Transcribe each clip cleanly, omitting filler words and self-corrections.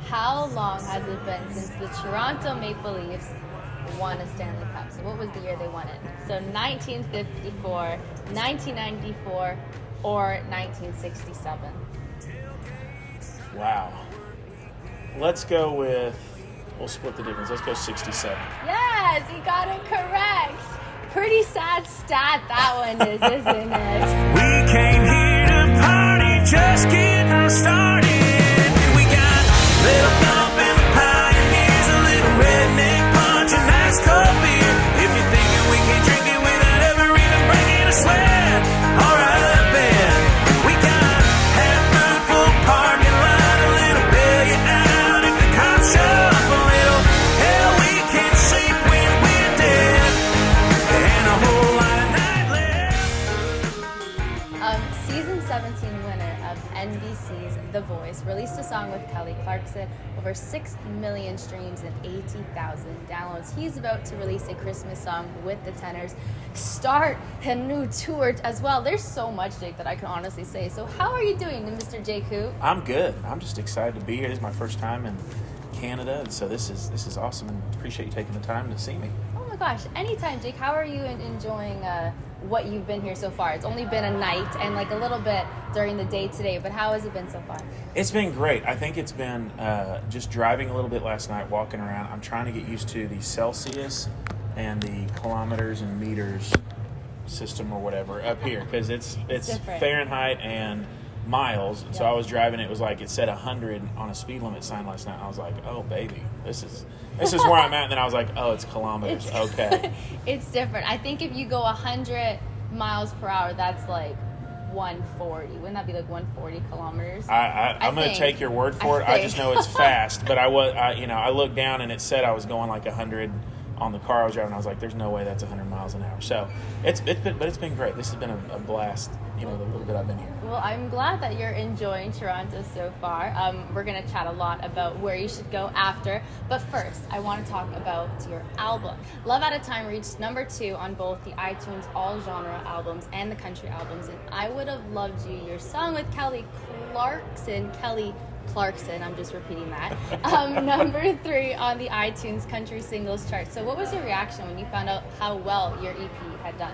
how long has it been since the Toronto Maple Leafs won a Stanley Cup? So what was the year they won it? So 1954, 1994, or 1967? Wow. Let's go with, we'll split the difference. Let's go 67. Yes, you got it correct. Pretty sad stat that one is, isn't it? We came here to party, just getting started. We got little thump and a pie, and here's a little redneck punch and nice cold beer. If you're thinking we can drink it without ever even breaking a sweat, alright then. We got half moon full parking lot, a little bail you out if the cops show up a little. Hell, we can sleep when we're dead, and a whole lot of night left. Season 17 winner of NBC's The Voice released a song with Kelly Clarkson, over 6 million streams and 80,000 downloads. He's about to release a Christmas song with the Tenors, start a new tour as well. There's so much, Jake, that I can honestly say. So how are you doing, Mr. Jake Hoot? I'm good. I'm just excited to be here. This is my first time in Canada, and so this is awesome, and appreciate you taking the time to see me. Oh my gosh, anytime, Jake. How are you enjoying what you've been here so far? It's only been a night and like a little bit during the day today, but how has it been so far? It's been great. I think it's been just driving a little bit last night, walking around. I'm trying to get used to the Celsius and the kilometers and meters system or whatever up here, because it's different. Fahrenheit and miles. So I was driving, it was like it said 100 on a speed limit sign last night. And I was like, oh baby, this is where I'm at. And then I was like, oh, it's kilometers. Okay. It's different. I think if you go 100 miles per hour, that's like 140. Wouldn't that be like 140 kilometers? I'm going to take your word for it. I just know it's fast. But I looked down and it said I was going like 100 on the car I was driving. I was like, there's no way that's 100 miles an hour. So it's been great. This has been a blast, the little bit I've been here. Well, I'm glad that you're enjoying Toronto so far. We're going to chat a lot about where you should go after. But first, I want to talk about your album. Love at a Time reached number 2 on both the iTunes All Genre albums and the country albums. And I would have loved you. Your song with Kelly Clarkson, I'm just repeating that, number 3 on the iTunes country singles chart. So what was your reaction when you found out how well your EP had done?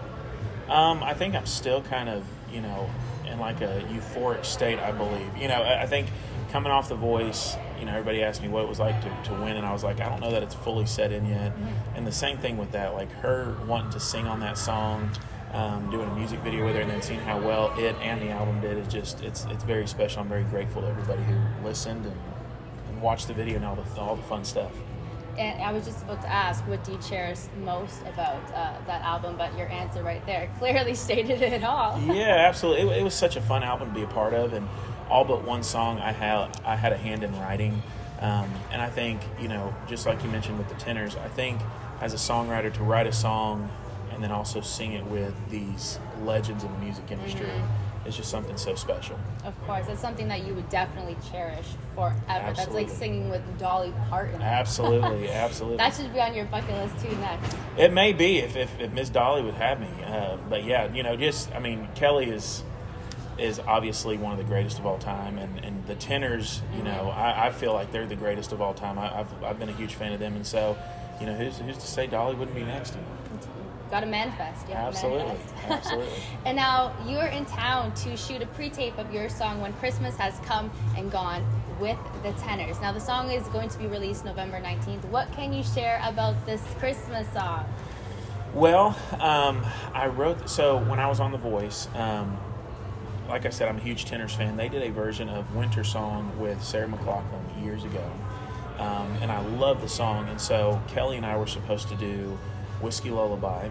I think I'm still kind of, in like a euphoric state, I believe. I think coming off The Voice, everybody asked me what it was like to win, and I was like, I don't know that it's fully set in yet. Mm-hmm. And the same thing with that, like her wanting to sing on that song, doing a music video with her, and then seeing how well it and the album did is just it's very special. I'm very grateful to everybody who listened and watched the video and all the fun stuff. And I was just about to ask, what do you cherish most about that album? But your answer right there clearly stated it all. Yeah, absolutely. It was such a fun album to be a part of, and all but one song I had a hand in writing. And I think, just like you mentioned with the Tenors, I think as a songwriter to write a song and then also sing it with these legends in the music industry is just something so special. Of course, that's something that you would definitely cherish forever. Absolutely. That's like singing with Dolly Parton. Absolutely, absolutely. That should be on your bucket list too next. It may be if Miss Dolly would have me. But yeah, Kelly is obviously one of the greatest of all time, and the Tenors, I feel like they're the greatest of all time. I've been a huge fan of them, and so, who's to say Dolly wouldn't be next? Got to manifest. Absolutely. Absolutely. And now you're in town to shoot a pre-tape of your song When Christmas Has Come and Gone with the Tenors. Now the song is going to be released November 19th. What can you share about this Christmas song? Well, I wrote, so when I was on The Voice, like I said, I'm a huge Tenors fan. They did a version of Winter Song with Sarah McLachlan years ago. And I love the song. And so Kelly and I were supposed to do Whiskey Lullaby,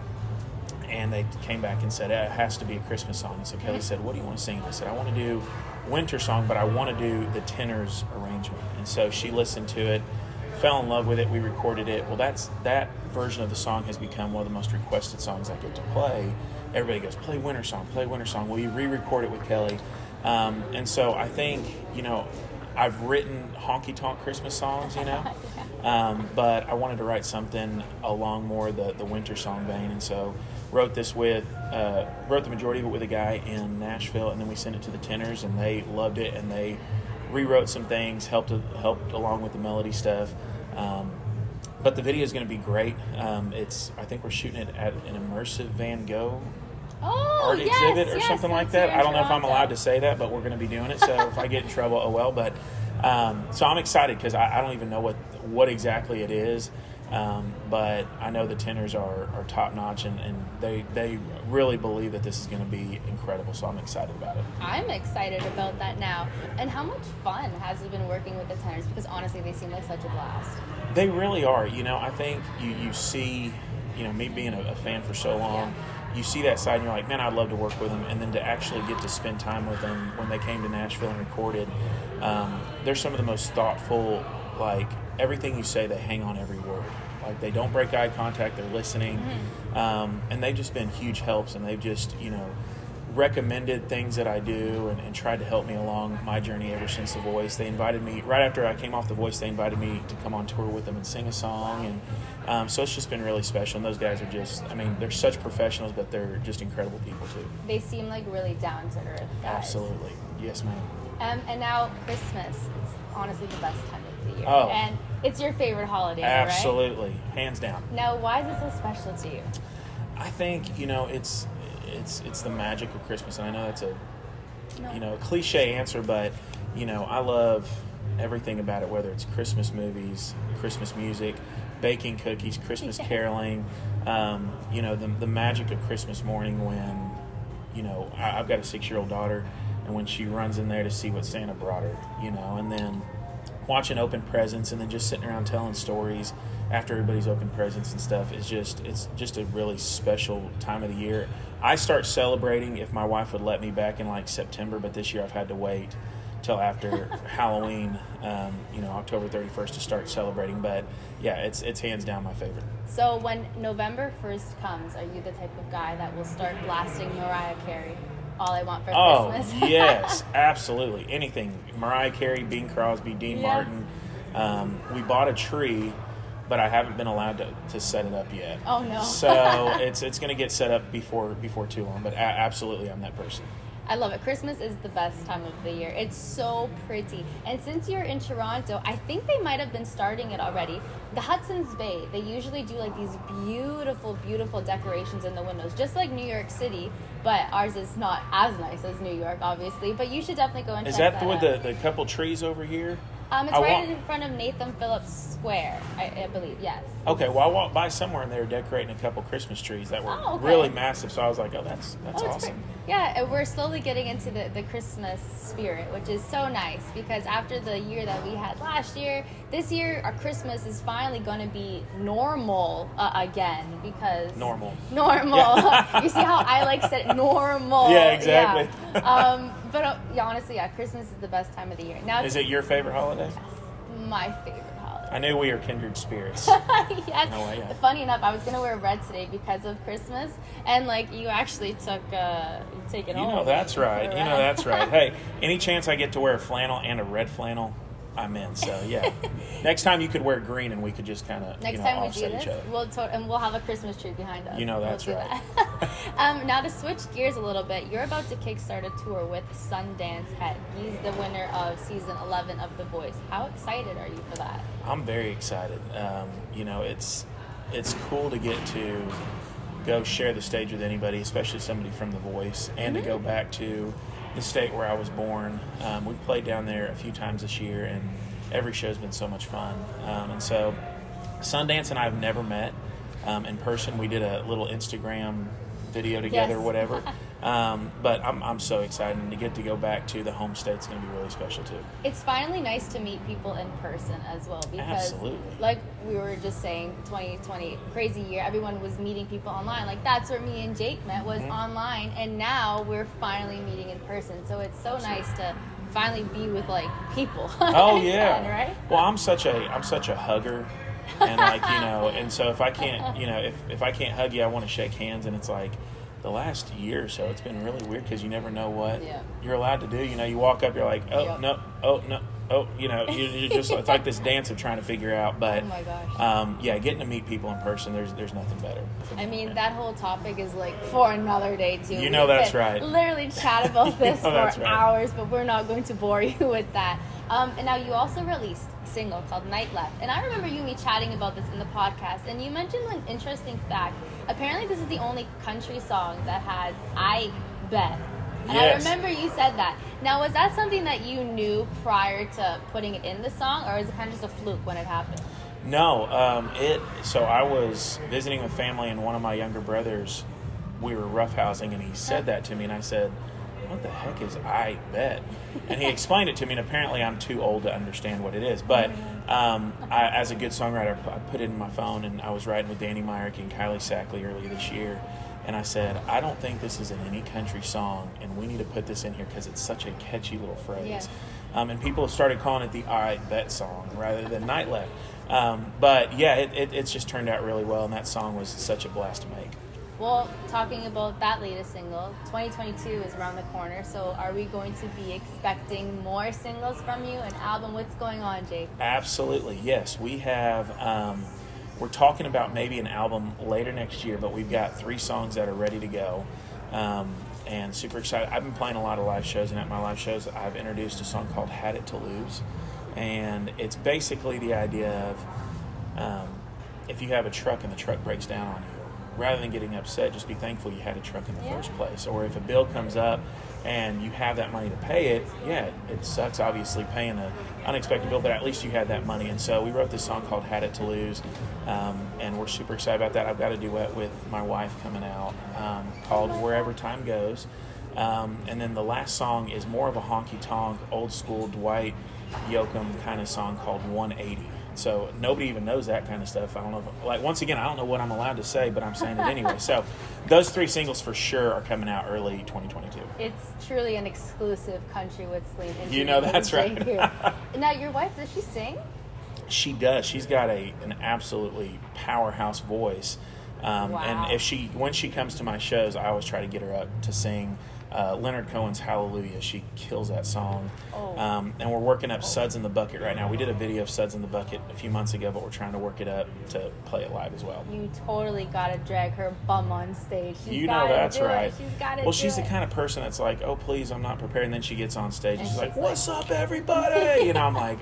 and they came back and said it has to be a Christmas song. And so Kelly said, what do you want to sing? And I said, I want to do Winter Song, but I want to do the Tenors arrangement. And so she listened to it, fell in love with it. We recorded it. Well, that version of the song has become one of the most requested songs I get to play. Everybody goes, play Winter Song, play Winter Song. Will you re-record it with Kelly? And so I think, I've written honky-tonk Christmas songs, but I wanted to write something along more the Winter Song vein, and so wrote the majority of it with a guy in Nashville, and then we sent it to the Tenors, and they loved it, and they rewrote some things, helped along with the melody stuff. But the video is going to be great. I think we're shooting it at an immersive Van Gogh art exhibit or something like that. I don't know if I'm allowed to say that, but we're going to be doing it. So if I get in trouble, oh well. But so I'm excited because I don't even know what exactly it is. But I know the Tenors are top notch, and they really believe that this is going to be incredible. So I'm excited about it. I'm excited about that now. And how much fun has it been working with the Tenors? Because honestly, they seem like such a blast. They really are. I think you see, me being a fan for so long, you see that side and you're like, man, I'd love to work with them. And then to actually get to spend time with them when they came to Nashville and recorded, they're some of the most thoughtful, like everything you say, they hang on every word. Like they don't break eye contact, they're listening. And they've just been huge helps, and they've just, recommended things that I do and tried to help me along my journey ever since The Voice. They invited me, right after I came off The Voice, they invited me to come on tour with them and sing a song. And so it's just been really special. And those guys are just, they're such professionals, but they're just incredible people too. They seem like really down to earth guys. Absolutely. Yes, ma'am. And now Christmas. It's honestly the best time of the year. Oh. And it's your favorite holiday, Absolutely. Right? Hands down. Now, why is it so special to you? I think, it's the magic of Christmas, and I know that's a cliche answer, but I love everything about it, whether it's Christmas movies, Christmas music, baking cookies, Christmas caroling, the magic of Christmas morning when I've got a 6-year-old daughter, and when she runs in there to see what Santa brought her, and then watching open presents, and then just sitting around telling stories after everybody's opened presents and stuff it's just a really special time of the year. I start celebrating if my wife would let me back in like September, but this year I've had to wait till after Halloween, October 31st to start celebrating. But yeah, it's hands down my favorite. So when November 1st comes, are you the type of guy that will start blasting Mariah Carey? All I Want for Christmas? Oh, yes, absolutely. Anything. Mariah Carey, Bing Crosby, Dean Martin. We bought a tree, but I haven't been allowed to set it up yet. Oh, no. So it's going to get set up before too long, but absolutely I'm that person. I love it. Christmas is the best time of the year. It's so pretty. And since you're in Toronto, I think they might have been starting it already. The Hudson's Bay, they usually do like these beautiful, beautiful decorations in the windows, just like New York City, but ours is not as nice as New York, obviously. But you should definitely go and check that out. Is that the couple trees over here? It's right in front of Nathan Phillips Square, I believe, yes. Okay, well, I walked by somewhere and they were decorating a couple Christmas trees that were really massive, so I was like, that's awesome. Yeah, and we're slowly getting into the Christmas spirit, which is so nice, because after the year that we had last year, this year our Christmas is finally going to be normal again, because... Normal. Yeah. You see how I like said normal. Yeah, exactly. Yeah. But honestly, Christmas is the best time of the year. Now, is it your favorite holiday? My favorite holiday. I knew we were kindred spirits. Yes. No way, yeah. Funny enough, I was gonna wear red today because of Christmas, and you actually take it home. That's right. That's right. Hey, any chance I get to wear a flannel and a red flannel, I'm in. So yeah, next time you could wear green and we could just kind of offset each other. We'll have a Christmas tree behind us. That's right. That. Now to switch gears a little bit, you're about to kickstart a tour with Sundance Head. He's the winner of season 11 of The Voice. How excited are you for that? I'm very excited. It's cool to get to go share the stage with anybody, especially somebody from The Voice, and to go back to the state where I was born. We've played down there a few times this year, and every show's been so much fun. And so Sundance and I have never met in person. We did a little Instagram video together, whatever. But I'm so excited, and to get to go back to the home state's going to be really special too. It's finally nice to meet people in person as well, because Absolutely. Like we were just saying, 2020, crazy year, everyone was meeting people online. Like that's where me and Jake met, was online, and now we're finally meeting in person. So it's so nice to finally be with people. Oh yeah. Again, right? Well, I'm such a hugger. And and so if I can't, if I can't hug you, I want to shake hands, and it's like the last year or so, it's been really weird because you never know what you're allowed to do. You walk up, you're like, no, you're just, it's like this dance of trying to figure out. But oh my gosh. Getting to meet people in person, there's nothing better. That whole topic is for another day too. That's right. Literally chat about this for right. hours, but we're not going to bore you with that. And now you also released a single called Night Left. And I remember you and me chatting about this in the podcast. And you mentioned an interesting fact. Apparently this is the only country song that has I Bet. And Yes. I remember you said that. Now, was that something that you knew prior to putting it in the song? Or is it kind of just a fluke when it happened? No, so I was visiting with family, and one of my younger brothers, we were roughhousing, and he said that to me, and I said, what the heck is I Bet? And he explained it to me, and apparently I'm too old to understand what it is. But as a good songwriter, I put it in my phone, and I was riding with Danny Myrick and Kylie Sackley earlier this year, and I said, I don't think this is in any country song, and we need to put this in here because it's such a catchy little phrase. Yes. And people started calling it the I Bet song rather than Night Left. But yeah, it's just turned out really well, and that song was such a blast to make. Well, talking about that latest single, 2022 is around the corner, so are we going to be expecting more singles from you, an album? What's going on, Jake? Absolutely, yes. We have, we're talking about maybe an album later next year, but we've got 3 songs that are ready to go, and super excited. I've been playing a lot of live shows, and at my live shows, I've introduced a song called Had It to Lose, and it's basically the idea of if you have a truck and the truck breaks down on you, rather than getting upset, just be thankful you had a truck in the first place. Or if a bill comes up and you have that money to pay it, it sucks obviously paying an unexpected bill, but at least you had that money. And so we wrote this song called Had It to Lose, and we're super excited about that. I've got a duet with my wife coming out called Wherever Time Goes. And then the last song is more of a honky-tonk, old-school Dwight Yoakam kind of song called 180. So nobody even knows that kind of stuff. I don't know once again, I don't know what I'm allowed to say, but I'm saying it anyway. So those 3 singles for sure are coming out early 2022. It's truly an exclusive Country with Celine. You know that's right. Now, your wife, does she sing? She does. She's got an absolutely powerhouse voice. Wow. And when she comes to my shows, I always try to get her up to sing Leonard Cohen's Hallelujah. She kills that song. And we're working up Suds in the Bucket right now. We did a video of Suds in the Bucket a few months ago, but we're trying to work it up to play it live as well. You totally got to drag her bum on stage. You know that's right. She's got it. Well, she's the kind of person that's like, oh, please, I'm not prepared. And then she gets on stage and she's like, what's up, everybody? You know, I'm like,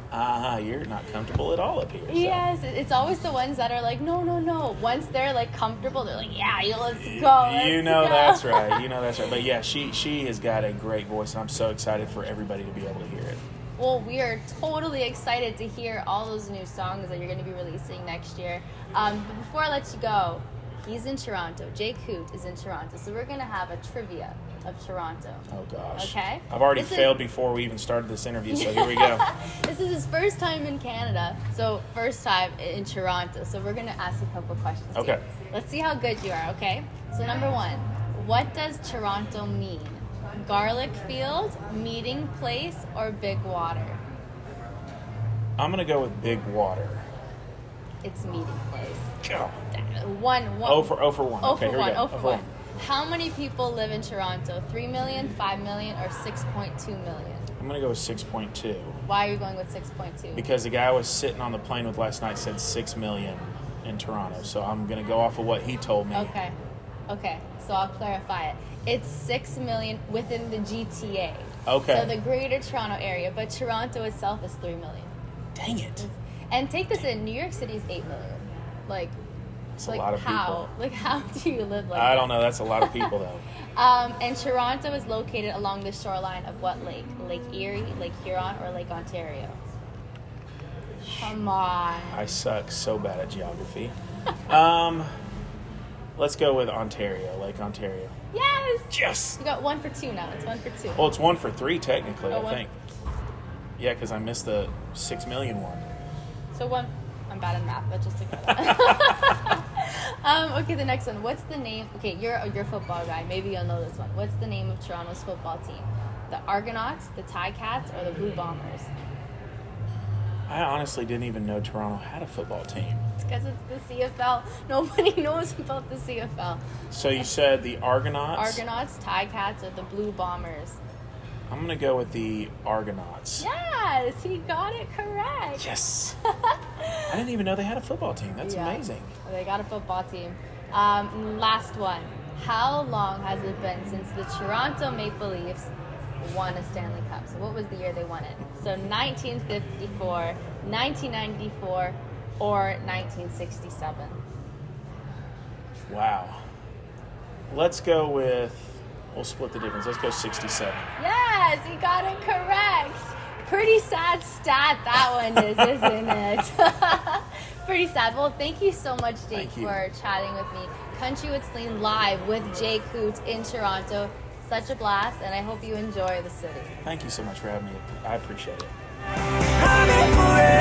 you're not comfortable at all up here. So. Yes, it's always the ones that are like, no. Once they're like comfortable, they're like, yeah, let's go. You know that's right. But yeah, she has got a great voice, and I'm so excited for everybody to be able to hear it. Well, we are totally excited to hear all those new songs that you're going to be releasing next year. But before I let you go, he's in Toronto. Jake Hoot is in Toronto. So we're going to have a trivia of Toronto. Oh, gosh. Okay? I've already failed before we even started this interview, so here we go. This is his first time in Canada, so first time in Toronto. So we're going to ask you a couple questions. Okay. Here. Let's see how good you are, okay? So number 1, what does Toronto mean? Garlic field, meeting place, or big water? I'm going to go with big water. It's meeting place. Go. 1. 0 for 1. Oh Okay, for here we 1. go. 0 for 1. How many people live in Toronto? 3 million, 5 million, or 6.2 million? I'm going to go with 6.2. Why are you going with 6.2? Because the guy I was sitting on the plane with last night said 6 million in Toronto. So I'm going to go off of what he told me. Okay. So I'll clarify it. It's 6 million within the GTA. Okay. So the greater Toronto area, but Toronto itself is 3 million. Dang it. And take this in, New York City is 8 million. It's a lot of how? people. How do you live like I that? don't know. That's a lot of people, though. And Toronto is located along the shoreline of what lake? Lake Erie, Lake Huron, or Lake Ontario? Come on. I suck so bad at geography. Let's go with Ontario, Lake Ontario. Yes! Yes! You got 1 for 2 now. It's 1 for 2. Well, it's 1 for 3 technically, Oh, I think. Yeah, because I missed the 6 million one. So 1. I'm bad at math, but just ignore that. Okay, the next one. What's the name? Okay, you're a football guy. Maybe you'll know this one. What's the name of Toronto's football team? The Argonauts, the Ticats, or the Blue Bombers? I honestly didn't even know Toronto had a football team. It's because it's the CFL. Nobody knows about the CFL. So you said the Argonauts? Argonauts, Ticats, or the Blue Bombers? I'm going to go with the Argonauts. Yes, he got it correct. Yes. I didn't even know they had a football team. That's amazing. They got a football team. Last one. How long has it been since the Toronto Maple Leafs won a Stanley Cup. So what was the year they won it? So 1954, 1994, or 1967? Wow. Let's go with, we'll split the difference. Let's go 67. Yes, you got it correct. Pretty sad stat that one is, isn't it? Pretty sad. Well, thank you so much, Jake, Thank you. for chatting with me. Country with Celine live with Jake Hoot in Toronto. Such a blast, and I hope you enjoy the city. Thank you so much for having me. I appreciate it. Running forever.